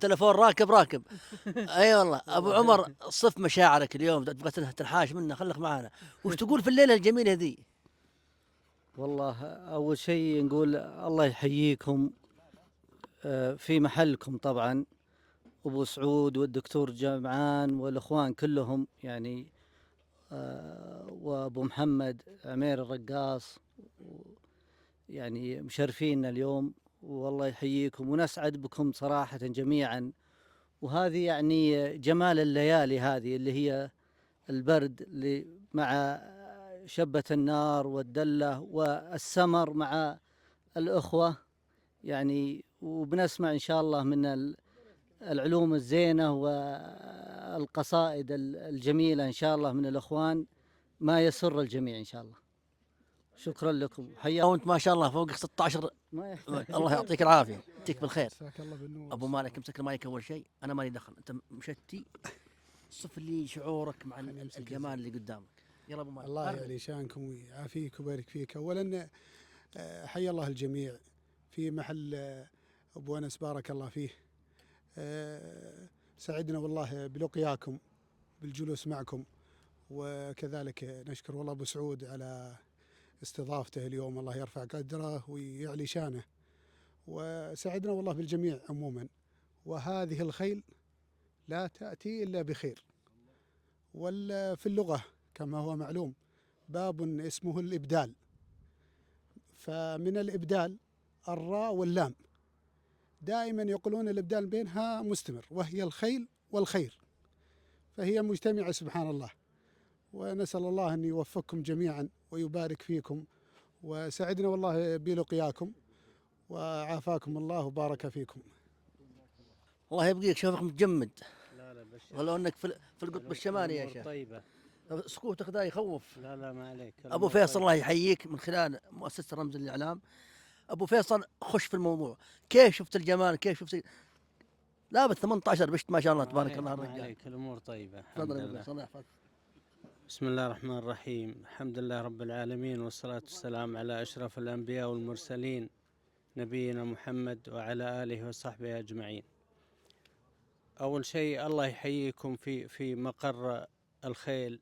تلفون راكب راكب. اي والله ابو عمر، صف مشاعرك اليوم، تبغى تنحاش منا، خليك معنا. وش تقول في الليله الجميله ذي؟ والله أول شيء نقول الله يحييكم في محلكم طبعا، أبو سعود والدكتور جمعان والأخوان كلهم يعني، وأبو محمد عمير الرقاص، يعني مشرفينا اليوم، والله يحييكم ونسعد بكم صراحة جميعا. وهذه يعني جمال الليالي هذه اللي هي البرد اللي مع شبة النار والدلة والسمر مع الأخوة يعني، وبنسمع إن شاء الله من العلوم الزينة والقصائد الجميلة إن شاء الله من الأخوان، ما يسر الجميع إن شاء الله. شكرا لكم، وانت ما شاء الله فوق 16. ما يحتاج. الله يعطيك العافيه، يعطيك بالخير. مساك الله بالنور. ابو مالك امسك المايك اول شيء، انا مالي دخل، انت مشتي. صف لي شعورك مع الجمال اللي قدامك. يلا ابو مالك. الله يعلي شانكم ويعافيك ويبارك فيك. اولا حي الله الجميع في محل ابو انس، بارك الله فيه. سعدنا والله بلقياكم، بالجلوس معكم، وكذلك نشكر والله ابو سعود على استضافته اليوم، الله يرفع قدره ويعلي شانه. وسعدنا والله بالجميع عموما. وهذه الخيل لا تأتي إلا بخير. وفي اللغة كما هو معلوم باب اسمه الإبدال، فمن الإبدال الراء واللام، دائما يقولون الإبدال بينها مستمر، وهي الخيل والخير، فهي مجتمعة سبحان الله. ونسأل الله أن يوفقكم جميعا ويبارك فيكم، وسعدنا والله بلقياكم، وعافاكم الله وبارك فيكم. الله يبقيك، شوفك متجمد. لا لا بشر. ولو انك في القطب الشمالي يا شيخ. طيبة. سكوتك ذا يخوف. لا لا ما عليك. ابو فيصل الله يحييك من خلال مؤسسه رمز الاعلام. ابو فيصل خش في الموضوع، كيف شفت الجمال؟ كيف شفت لابس 18 بشت ما شاء الله تبارك الله الرجال. عليك الامور طيبة. تفضل يا ابو الله يحفظك. بسم الله الرحمن الرحيم، الحمد لله رب العالمين، والصلاة والسلام على أشرف الأنبياء والمرسلين نبينا محمد وعلى آله وصحبه أجمعين. أول شيء الله يحييكم في مقر الخيل،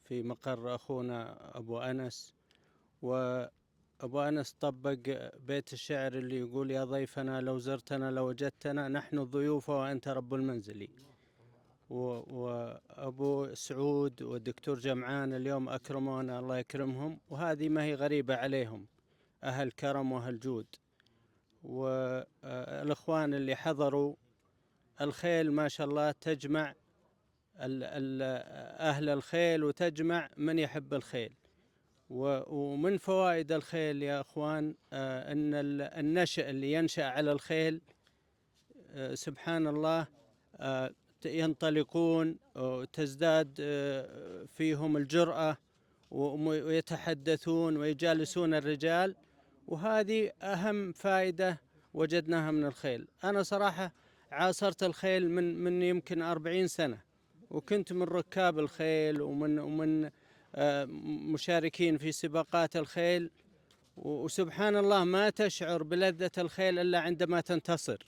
في مقر أخونا أبو أنس. وأبو أنس طبق بيت الشعر اللي يقول: يا ضيفنا لو زرتنا لوجدتنا نحن الضيوف وأنت رب المنزل. وأبو سعود والدكتور جمعان اليوم أكرمونا، الله يكرمهم، وهذه ما هي غريبة عليهم، أهل كرم وأهل جود. والإخوان اللي حضروا، الخيل ما شاء الله تجمع أهل الخيل وتجمع من يحب الخيل. ومن فوائد الخيل يا أخوان أن النشأ اللي ينشأ على الخيل سبحان الله ينطلقون وتزداد فيهم الجرأة ويتحدثون ويجالسون الرجال، وهذه أهم فائدة وجدناها من الخيل. أنا صراحة عاصرت الخيل من يمكن 40 سنة، وكنت من ركاب الخيل ومن مشاركين في سباقات الخيل. وسبحان الله ما تشعر بلذة الخيل إلا عندما تنتصر،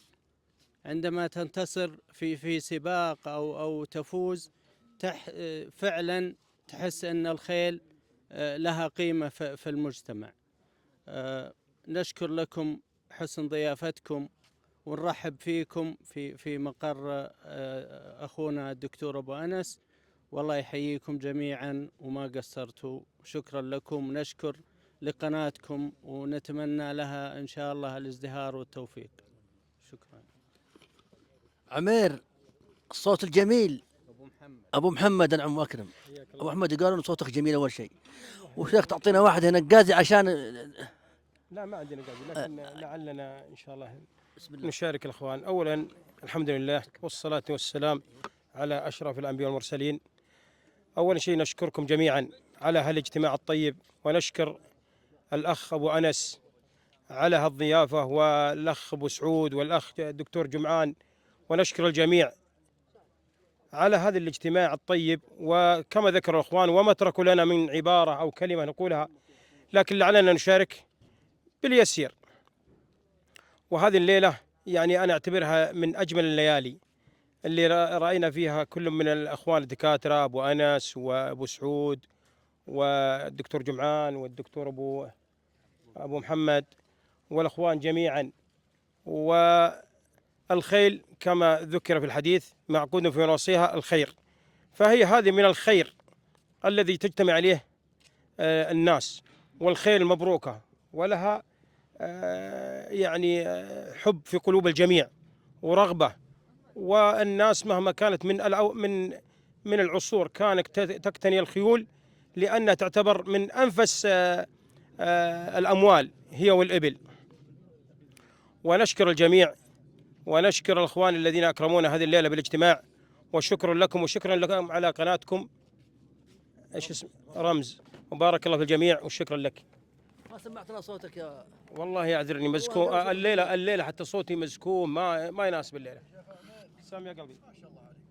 عندما تنتصر في سباق أو تفوز، فعلا تحس أن الخيل لها قيمة في المجتمع. نشكر لكم حسن ضيافتكم، ونرحب فيكم في مقر أخونا الدكتور أبو أنس، والله يحييكم جميعا وما قصرتوا. شكرا لكم، نشكر لقناتكم ونتمنى لها إن شاء الله الازدهار والتوفيق. شكرا. عمير الصوت الجميل، ابو محمد انعم واكرم. ابو محمد يقولون صوتك جميل اول شيء، وشيخ تعطينا واحد هنا قازي عشان. لا ما عندنا قاعد، لكن لعلنا إن شاء الله بسم الله. نشارك الأخوان. أولا الحمد لله والصلاة والسلام على أشرف الأنبياء والمرسلين. أول شيء نشكركم جميعا على هالاجتماع الطيب، ونشكر الأخ أبو أنس على هالضيافة، والأخ أبو سعود، والأخ الدكتور جمعان، ونشكر الجميع على هذا الاجتماع الطيب. وكما ذكر الأخوان وما تركوا لنا من عبارة أو كلمة نقولها، لكن لعلنا نشارك باليسير. وهذه الليلة يعني أنا أعتبرها من أجمل الليالي اللي رأينا فيها كل من الأخوان الدكاترة، أبو أنس وأبو سعود والدكتور جمعان والدكتور أبو محمد والأخوان جميعا. والخيل كما ذكر في الحديث معقود في نواصيها الخير، فهي هذه من الخير الذي تجتمع عليه الناس، والخيل مبروكة ولها يعني حب في قلوب الجميع ورغبة. والناس مهما كانت من العصور كانت تقتني الخيول، لأنها تعتبر من أنفس الأموال هي والإبل. ونشكر الجميع ونشكر الأخوان الذين أكرمونا هذه الليلة بالاجتماع، وشكرا لكم وشكرا لكم على قناتكم ايش اسم رمز، وبارك الله في الجميع وشكرا لك. ما سمعتنا صوتك يا والله يعذرني مزكوم الليلة حتى صوتي مزكوم ما يناسب الليلة. سام يا قلبي.